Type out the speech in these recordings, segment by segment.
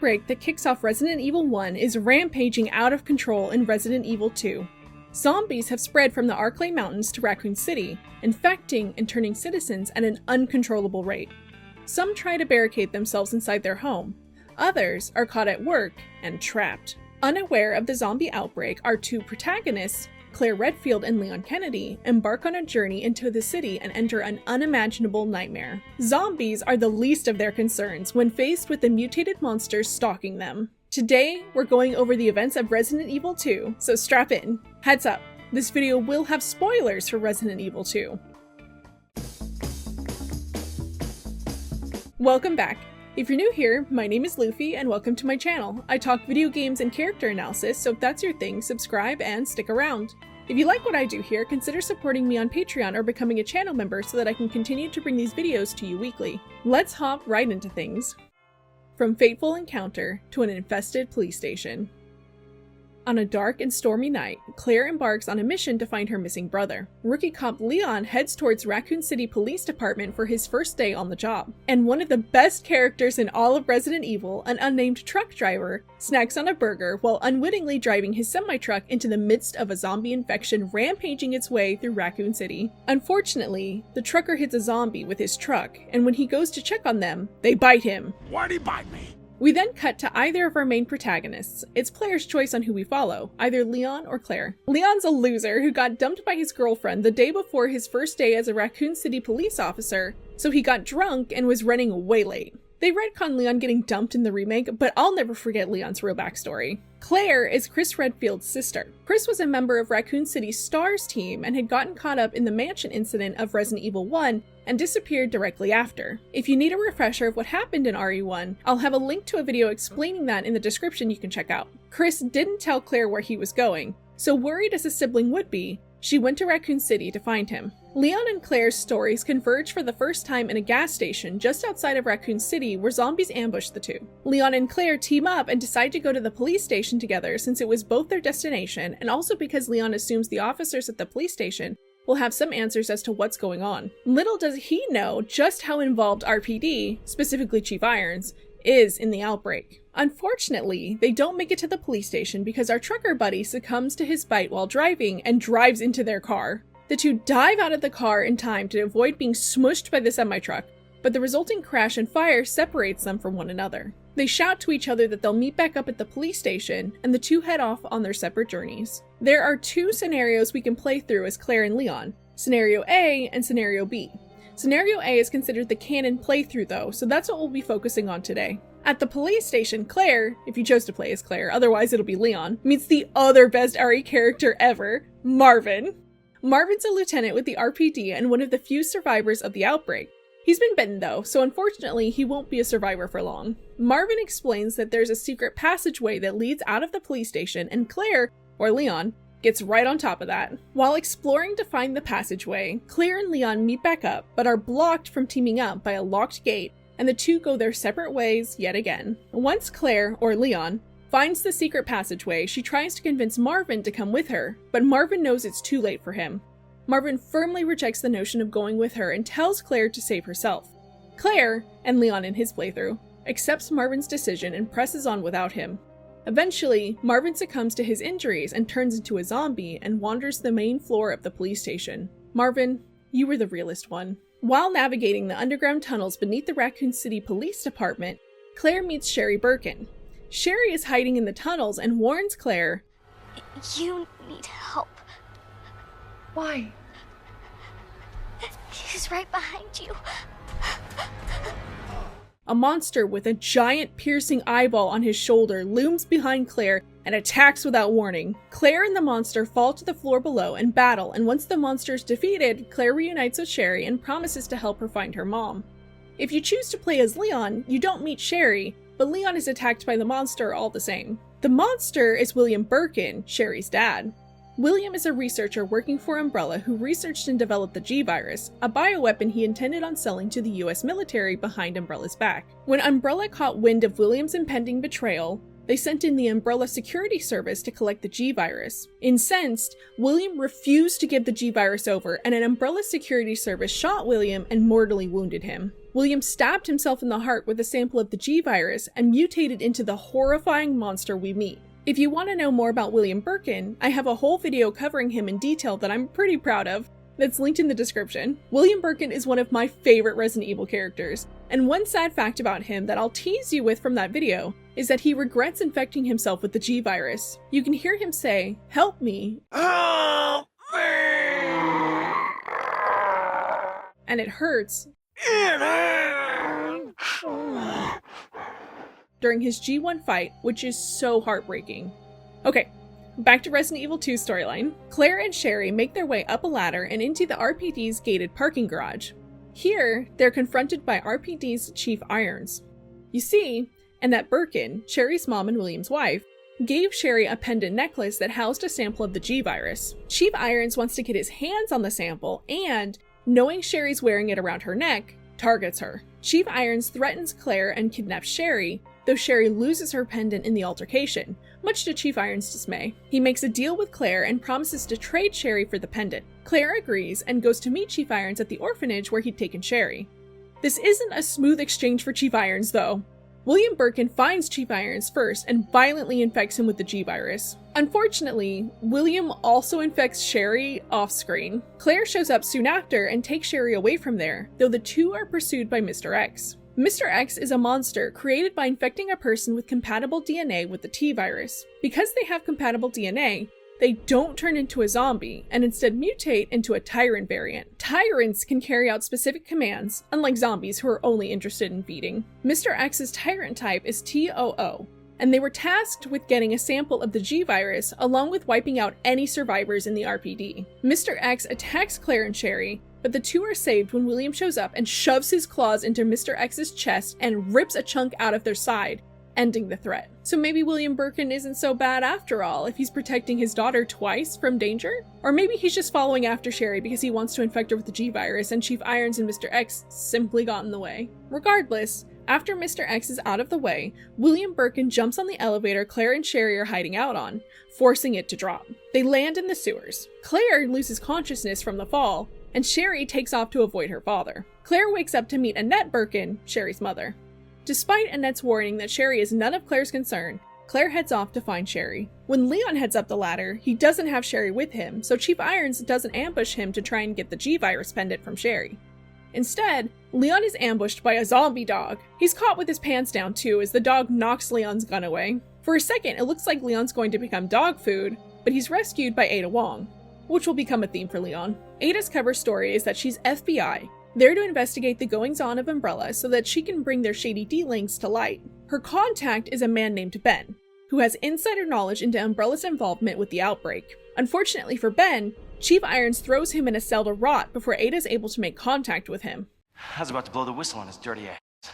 outbreak that kicks off Resident Evil 1 is rampaging out of control in Resident Evil 2. Zombies have spread from the Arklay Mountains to Raccoon City, infecting and turning citizens at an uncontrollable rate. Some try to barricade themselves inside their home. Others are caught at work and trapped. Unaware of the zombie outbreak, our two protagonists, Claire Redfield and Leon Kennedy, embark on a journey into the city and enter an unimaginable nightmare. Zombies are the least of their concerns when faced with the mutated monsters stalking them. Today, we're going over the events of Resident Evil 2, so strap in. Heads up, this video will have spoilers for Resident Evil 2. Welcome back. If you're new here, my name is Luffy and welcome to my channel. I talk video games and character analysis, so if that's your thing, subscribe and stick around. If you like what I do here, consider supporting me on Patreon or becoming a channel member so that I can continue to bring these videos to you weekly. Let's hop right into things. From fateful encounter to an infested police station. On a dark and stormy night, Claire embarks on a mission to find her missing brother. Rookie cop Leon heads towards Raccoon City Police Department for his first day on the job. And one of the best characters in all of Resident Evil, an unnamed truck driver, snacks on a burger while unwittingly driving his semi-truck into the midst of a zombie infection rampaging its way through Raccoon City. Unfortunately, the trucker hits a zombie with his truck, and when he goes to check on them, they bite him. Why'd he bite me? We then cut to either of our main protagonists. It's Claire's choice on who we follow, either Leon or Claire. Leon's a loser who got dumped by his girlfriend the day before his first day as a Raccoon City police officer, so he got drunk and was running way late. They retcon Leon getting dumped in the remake, but I'll never forget Leon's real backstory. Claire is Chris Redfield's sister. Chris was a member of Raccoon City's STARS team and had gotten caught up in the mansion incident of Resident Evil 1 and disappeared directly after. If you need a refresher of what happened in RE1, I'll have a link to a video explaining that in the description you can check out. Chris didn't tell Claire where he was going, so worried as a sibling would be, she went to Raccoon City to find him. Leon and Claire's stories converge for the first time in a gas station just outside of Raccoon City where zombies ambush the two. Leon and Claire team up and decide to go to the police station together since it was both their destination and also because Leon assumes the officers at the police station will have some answers as to what's going on. Little does he know just how involved RPD, specifically Chief Irons, is in the outbreak. Unfortunately, they don't make it to the police station because our trucker buddy succumbs to his bite while driving and drives into their car. The two dive out of the car in time to avoid being smushed by the semi-truck, but the resulting crash and fire separates them from one another. They shout to each other that they'll meet back up at the police station, and the two head off on their separate journeys. There are two scenarios we can play through as Claire and Leon, Scenario A and Scenario B. Scenario A is considered the canon playthrough though, so that's what we'll be focusing on today. At the police station, Claire, if you chose to play as Claire, otherwise it'll be Leon, meets the other best RE character ever, Marvin. Marvin's a lieutenant with the RPD and one of the few survivors of the outbreak. He's been bitten though, so unfortunately he won't be a survivor for long. Marvin explains that there's a secret passageway that leads out of the police station and Claire, or Leon, gets right on top of that. While exploring to find the passageway, Claire and Leon meet back up, but are blocked from teaming up by a locked gate, and the two go their separate ways yet again. Once Claire, or Leon, finds the secret passageway, she tries to convince Marvin to come with her, but Marvin knows it's too late for him. Marvin firmly rejects the notion of going with her and tells Claire to save herself. Claire, and Leon in his playthrough, accepts Marvin's decision and presses on without him. Eventually, Marvin succumbs to his injuries and turns into a zombie and wanders the main floor of the police station. Marvin, you were the realest one. While navigating the underground tunnels beneath the Raccoon City Police Department, Claire meets Sherry Birkin. Sherry is hiding in the tunnels and warns Claire, "You need help." Why? He's right behind you. A monster with a giant piercing eyeball on his shoulder looms behind Claire and attacks without warning. Claire and the monster fall to the floor below and battle, and once the monster is defeated, Claire reunites with Sherry and promises to help her find her mom. If you choose to play as Leon, you don't meet Sherry, but Leon is attacked by the monster all the same. The monster is William Birkin, Sherry's dad. William is a researcher working for Umbrella who researched and developed the G-Virus, a bioweapon he intended on selling to the US military behind Umbrella's back. When Umbrella caught wind of William's impending betrayal, they sent in the Umbrella Security Service to collect the G-Virus. Incensed, William refused to give the G-Virus over, and an Umbrella Security Service shot William and mortally wounded him. William stabbed himself in the heart with a sample of the G-Virus and mutated into the horrifying monster we meet. If you want to know more about William Birkin, I have a whole video covering him in detail that I'm pretty proud of, that's linked in the description. William Birkin is one of my favorite Resident Evil characters, and one sad fact about him that I'll tease you with from that video is that he regrets infecting himself with the G-Virus. You can hear him say, "Help me." Help me! And it hurts. It hurts! During his G1 fight, which is so heartbreaking. Okay, back to Resident Evil 2 storyline. Claire and Sherry make their way up a ladder and into the RPD's gated parking garage. Here, they're confronted by RPD's Chief Irons. You see, Annette Birkin, Sherry's mom and William's wife, gave Sherry a pendant necklace that housed a sample of the G-Virus. Chief Irons wants to get his hands on the sample and, knowing Sherry's wearing it around her neck, targets her. Chief Irons threatens Claire and kidnaps Sherry, though Sherry loses her pendant in the altercation, much to Chief Irons' dismay. He makes a deal with Claire and promises to trade Sherry for the pendant. Claire agrees and goes to meet Chief Irons at the orphanage where he'd taken Sherry. This isn't a smooth exchange for Chief Irons, though. William Birkin finds Chief Irons first and violently infects him with the G-Virus. Unfortunately, William also infects Sherry off-screen. Claire shows up soon after and takes Sherry away from there, though the two are pursued by Mr. X. Mr. X is a monster created by infecting a person with compatible DNA with the T-Virus. Because they have compatible DNA, they don't turn into a zombie, and instead mutate into a tyrant variant. Tyrants can carry out specific commands, unlike zombies who are only interested in feeding. Mr. X's tyrant type is TOO, and they were tasked with getting a sample of the G-Virus along with wiping out any survivors in the RPD. Mr. X attacks Claire and Sherry, but the two are saved when William shows up and shoves his claws into Mr. X's chest and rips a chunk out of their side, ending the threat. So maybe William Birkin isn't so bad after all if he's protecting his daughter twice from danger? Or maybe he's just following after Sherry because he wants to infect her with the G-Virus and Chief Irons and Mr. X simply got in the way. Regardless, after Mr. X is out of the way, William Birkin jumps on the elevator Claire and Sherry are hiding out on, forcing it to drop. They land in the sewers. Claire loses consciousness from the fall, and Sherry takes off to avoid her father. Claire wakes up to meet Annette Birkin, Sherry's mother. Despite Annette's warning that Sherry is none of Claire's concern, Claire heads off to find Sherry. When Leon heads up the ladder, he doesn't have Sherry with him, so Chief Irons doesn't ambush him to try and get the G-Virus pendant from Sherry. Instead, Leon is ambushed by a zombie dog. He's caught with his pants down too as the dog knocks Leon's gun away. For a second, it looks like Leon's going to become dog food, but he's rescued by Ada Wong, which will become a theme for Leon. Ada's cover story is that she's FBI, there to investigate the goings-on of Umbrella so that she can bring their shady dealings to light. Her contact is a man named Ben, who has insider knowledge into Umbrella's involvement with the outbreak. Unfortunately for Ben, Chief Irons throws him in a cell to rot before Ada's able to make contact with him. I was about to blow the whistle on his dirty ass.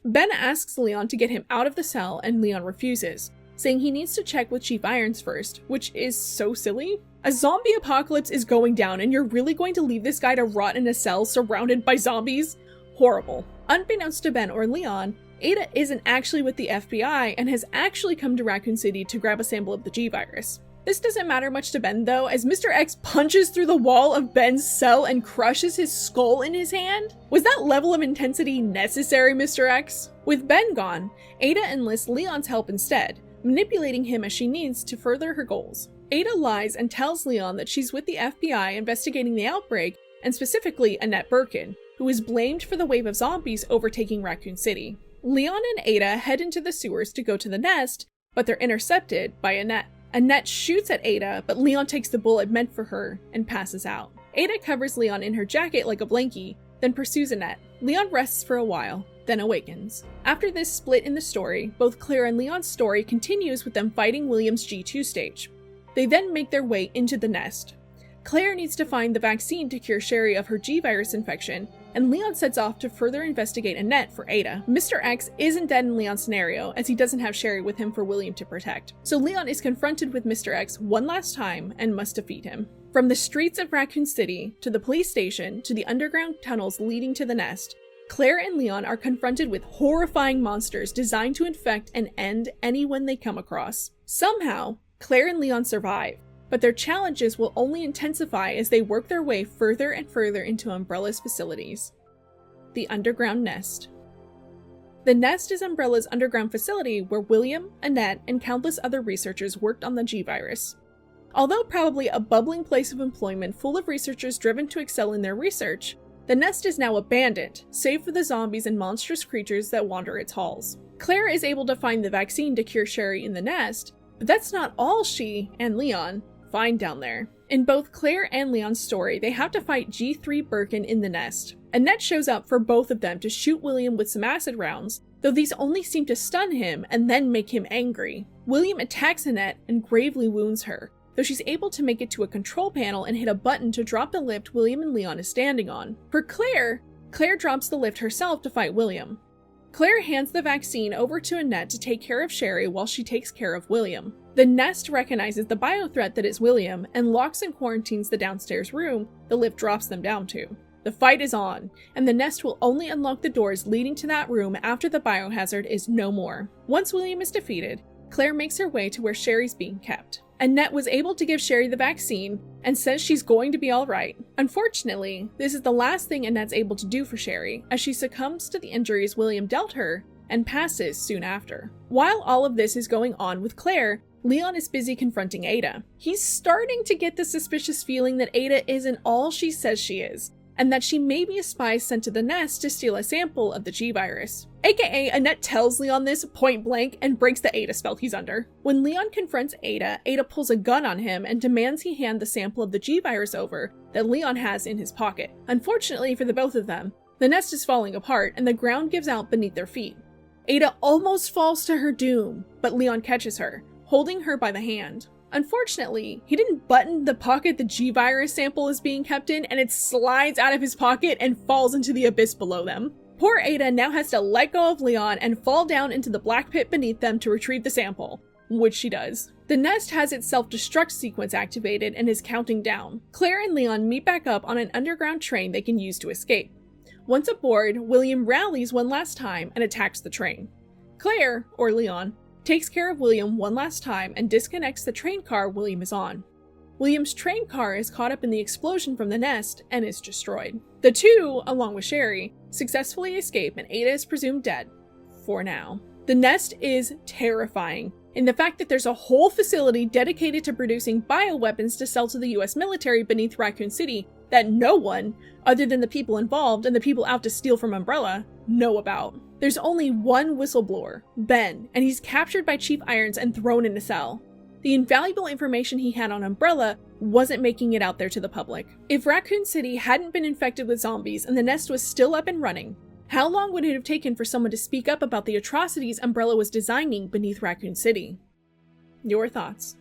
Ben asks Leon to get him out of the cell and Leon refuses, saying he needs to check with Chief Irons first, which is so silly. A zombie apocalypse is going down and you're really going to leave this guy to rot in a cell surrounded by zombies? Horrible. Unbeknownst to Ben or Leon, Ada isn't actually with the FBI and has actually come to Raccoon City to grab a sample of the G-Virus. This doesn't matter much to Ben though, as Mr. X punches through the wall of Ben's cell and crushes his skull in his hand. Was that level of intensity necessary, Mr. X? With Ben gone, Ada enlists Leon's help instead, manipulating him as she needs to further her goals. Ada lies and tells Leon that she's with the FBI investigating the outbreak, and specifically Annette Birkin, who is blamed for the wave of zombies overtaking Raccoon City. Leon and Ada head into the sewers to go to the nest, but they're intercepted by Annette. Annette shoots at Ada, but Leon takes the bullet meant for her and passes out. Ada covers Leon in her jacket like a blankie, then pursues Annette. Leon rests for a while, then awakens. After this split in the story, both Claire and Leon's story continues with them fighting William's G2 stage. They then make their way into the nest. Claire needs to find the vaccine to cure Sherry of her G-Virus infection, and Leon sets off to further investigate Annette for Ada. Mr. X isn't dead in Leon's scenario, as he doesn't have Sherry with him for William to protect. So Leon is confronted with Mr. X one last time and must defeat him. From the streets of Raccoon City, to the police station, to the underground tunnels leading to the nest, Claire and Leon are confronted with horrifying monsters designed to infect and end anyone they come across. Somehow, Claire and Leon survive, but their challenges will only intensify as they work their way further and further into Umbrella's facilities. the underground nest. The nest is Umbrella's underground facility where William, Annette, and countless other researchers worked on the G-Virus. Although probably a bubbling place of employment full of researchers driven to excel in their research, the nest is now abandoned, save for the zombies and monstrous creatures that wander its halls. Claire is able to find the vaccine to cure Sherry in the nest, but that's not all she, and Leon, find down there. In both Claire and Leon's story, they have to fight G3 Birkin in the nest. Annette shows up for both of them to shoot William with some acid rounds, though these only seem to stun him and then make him angry. William attacks Annette and gravely wounds her, though she's able to make it to a control panel and hit a button to drop the lift William and Leon is standing on. For Claire drops the lift herself to fight William. Claire hands the vaccine over to Annette to take care of Sherry while she takes care of William. The nest recognizes the bio-threat that is William and locks and quarantines the downstairs room the lift drops them down to. The fight is on, and the nest will only unlock the doors leading to that room after the biohazard is no more. Once William is defeated, Claire makes her way to where Sherry's being kept. Annette was able to give Sherry the vaccine and says she's going to be alright. Unfortunately, this is the last thing Annette's able to do for Sherry, as she succumbs to the injuries William dealt her and passes soon after. While all of this is going on with Claire, Leon is busy confronting Ada. He's starting to get the suspicious feeling that Ada isn't all she says she is, and that she may be a spy sent to the nest to steal a sample of the G-Virus. AKA, Annette tells Leon this point blank and breaks the Ada spell he's under. When Leon confronts Ada, Ada pulls a gun on him and demands he hand the sample of the G-Virus over that Leon has in his pocket. Unfortunately for the both of them, the nest is falling apart and the ground gives out beneath their feet. Ada almost falls to her doom, but Leon catches her, holding her by the hand. Unfortunately, he didn't button the pocket the G-Virus sample is being kept in, and it slides out of his pocket and falls into the abyss below them. Poor Ada now has to let go of Leon and fall down into the black pit beneath them to retrieve the sample, which she does. The nest has its self-destruct sequence activated and is counting down. Claire and Leon meet back up on an underground train they can use to escape. Once aboard, William rallies one last time and attacks the train. Claire, or Leon, takes care of William one last time and disconnects the train car William is on. William's train car is caught up in the explosion from the nest and is destroyed. The two, along with Sherry, successfully escape and Ada is presumed dead. For now. The nest is terrifying in the fact that there's a whole facility dedicated to producing bioweapons to sell to the US military beneath Raccoon City that no one, other than the people involved and the people out to steal from Umbrella, know about. There's only one whistleblower, Ben, and he's captured by Chief Irons and thrown in a cell. The invaluable information he had on Umbrella wasn't making it out there to the public. If Raccoon City hadn't been infected with zombies and the nest was still up and running, how long would it have taken for someone to speak up about the atrocities Umbrella was designing beneath Raccoon City? Your thoughts?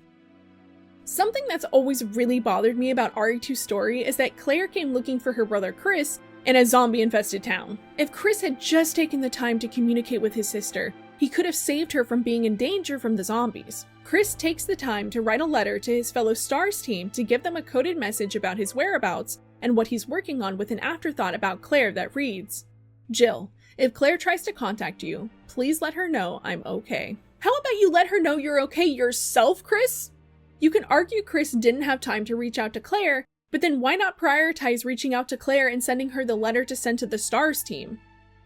Something that's always really bothered me about RE2's story is that Claire came looking for her brother Chris in a zombie-infested town. If Chris had just taken the time to communicate with his sister, he could have saved her from being in danger from the zombies. Chris takes the time to write a letter to his fellow STARS team to give them a coded message about his whereabouts and what he's working on, with an afterthought about Claire that reads, "Jill, if Claire tries to contact you, please let her know I'm okay." How about you let her know you're okay yourself, Chris? You can argue Chris didn't have time to reach out to Claire, but then why not prioritize reaching out to Claire and sending her the letter to send to the STARS team?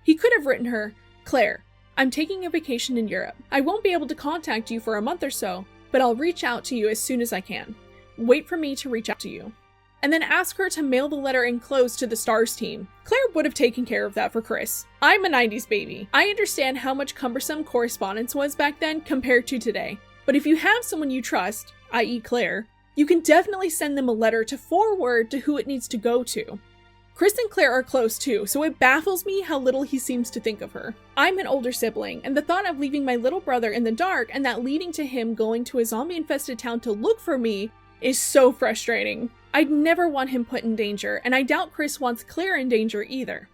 He could have written her, "Claire, I'm taking a vacation in Europe. I won't be able to contact you for a month or so, but I'll reach out to you as soon as I can. Wait for me to reach out to you." And then ask her to mail the letter enclosed to the STARS team. Claire would have taken care of that for Chris. I'm a 90s baby. I understand how much cumbersome correspondence was back then compared to today. But if you have someone you trust, i.e. Claire, you can definitely send them a letter to forward to who it needs to go to. Chris and Claire are close too, so it baffles me how little he seems to think of her. I'm an older sibling, and the thought of leaving my little brother in the dark and that leading to him going to a zombie-infested town to look for me is so frustrating. I'd never want him put in danger, and I doubt Chris wants Claire in danger either.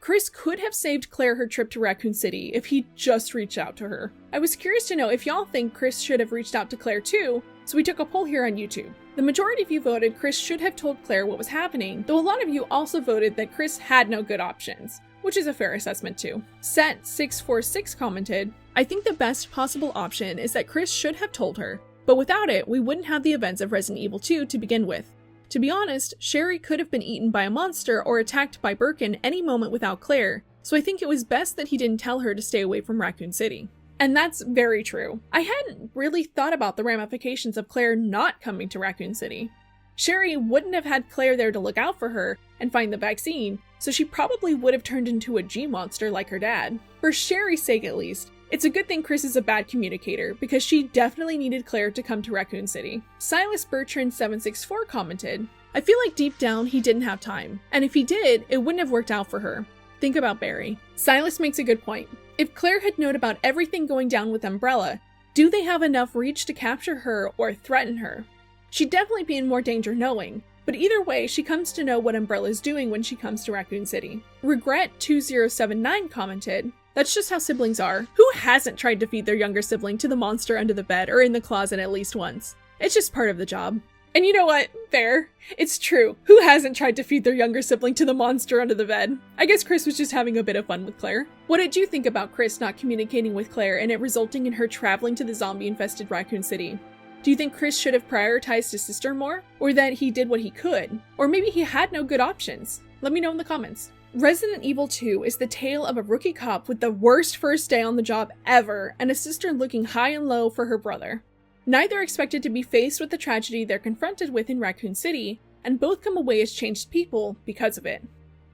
Chris could have saved Claire her trip to Raccoon City if he'd just reached out to her. I was curious to know if y'all think Chris should have reached out to Claire too, so we took a poll here on YouTube. The majority of you voted Chris should have told Claire what was happening, though a lot of you also voted that Chris had no good options, which is a fair assessment too. Set646 commented, "I think the best possible option is that Chris should have told her, but without it, we wouldn't have the events of Resident Evil 2 to begin with. To be honest, Sherry could have been eaten by a monster or attacked by Birkin any moment without Claire, so I think it was best that he didn't tell her to stay away from Raccoon City. And that's very true. I hadn't really thought about the ramifications of Claire not coming to Raccoon City. Sherry wouldn't have had Claire there to look out for her and find the vaccine, so she probably would have turned into a G-monster like her dad. For Sherry's sake at least, it's a good thing Chris is a bad communicator, because she definitely needed Claire to come to Raccoon City. Silas Bertrand 764 commented, "I feel like deep down he didn't have time, and if he did, it wouldn't have worked out for her. Think about Barry." Silas makes a good point. If Claire had known about everything going down with Umbrella, do they have enough reach to capture her or threaten her? She'd definitely be in more danger knowing, but either way, she comes to know what Umbrella's doing when she comes to Raccoon City. Regret2079 commented, "That's just how siblings are. Who hasn't tried to feed their younger sibling to the monster under the bed or in the closet at least once? It's just part of the job." And you know what? Fair. It's true. Who hasn't tried to feed their younger sibling to the monster under the bed? I guess Chris was just having a bit of fun with Claire. What did you think about Chris not communicating with Claire and it resulting in her traveling to the zombie-infested Raccoon City? Do you think Chris should have prioritized his sister more? Or that he did what he could? Or maybe he had no good options? Let me know in the comments. Resident Evil 2 is the tale of a rookie cop with the worst first day on the job ever and a sister looking high and low for her brother. Neither are expected to be faced with the tragedy they're confronted with in Raccoon City, and both come away as changed people because of it.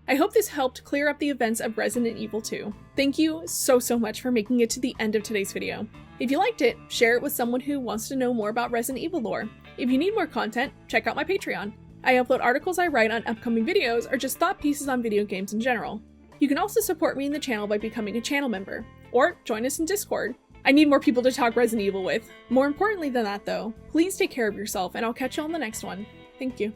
I hope this helped clear up the events of Resident Evil 2. Thank you so much for making it to the end of today's video. If you liked it, share it with someone who wants to know more about Resident Evil lore. If you need more content, check out my Patreon. I upload articles I write on upcoming videos or just thought pieces on video games in general. You can also support me in the channel by becoming a channel member, or join us in Discord. I need more people to talk Resident Evil with. More importantly than that though, please take care of yourself and I'll catch you on the next one. Thank you.